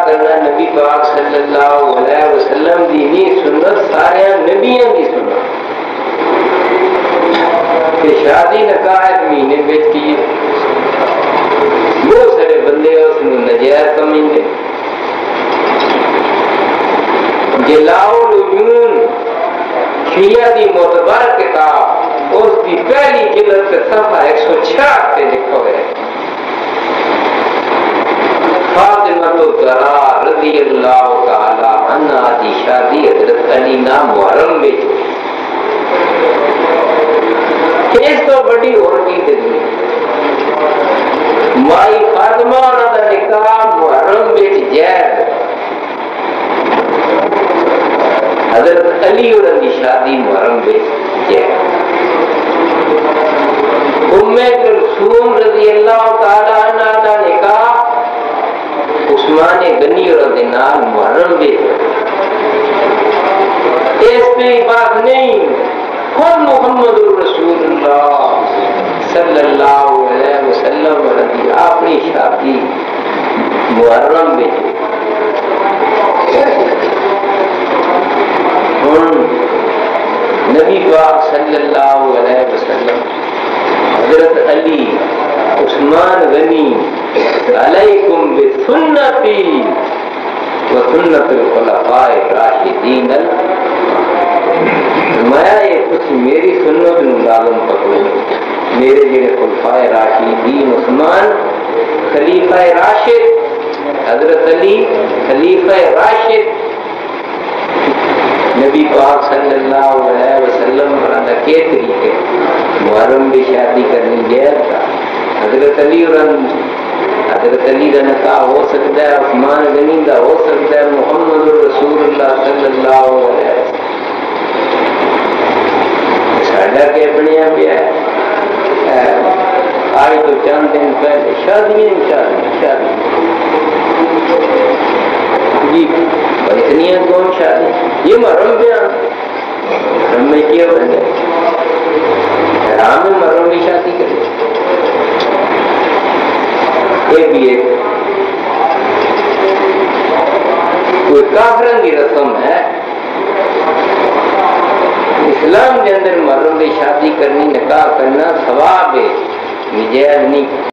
کرنا نبی پاک صلی اللہ علیہ وسلم دی نہیں سنت سارے نبیوں کی سنت کہ شادی نکاح مہینے بچ کی بہت سارے بندے اس نجائز سمجھتے جلاؤ العیون شیعہ دی معتبر کتاب اس کی پہلی جلد سے صفحہ 166 پہ لکھا ہوا ہے فاطمہ الزہرا رضی اللہ تعالی عنہا دی شادی حضرت علی نام محرم میں اس تو بڑی اور کی دنیا مائی فاطمہ دا نکاح محرم میں جائز حضرت علی اور دی شادی محرم میں جائز ام کلثوم رضی اللہ تعالی عنہ دا نکاح عثمان غنی اور نال محرم میں اس پہ بات نہیں خود محمد رسول اللہ صلی اللہ علیہ وسلم رضی اپنی شادی محرم میں نبی پاک صلی اللہ علیہ وسلم حضرت علی عثمان غنی علیکم بسنتی وسنت الخلفاء الراشدین میں یہ کچھ میری سنت نو لازم پکڑو میرے جڑے خلفاء راشدین عثمان خلیفہ راشد حضرت علی خلیفہ راشد نبی پاک صلی اللہ علیہ وسلم برانا کے طریقے محرم بھی شادی کرنی جائز تھا حضرت علی کا نکاح ہو سکتا ہے عثمان غنی کا ہو سکتا ہے محمد رسول اللہ صلی اللہ علیہ وسلم ساڈا کہ بنیا پیا آج تو چند دن پہلے شادیاں جی اتنی کون شادی یہ محرم بیان محرم میں کیا بن گیا حرام میں محرم کی شادی کرے یہ بھی ایک کوئی کافرن کی رسم ہے اسلام کے اندر محرم کی شادی کرنی نکاح کرنا ثواب ہے نجائز نہیں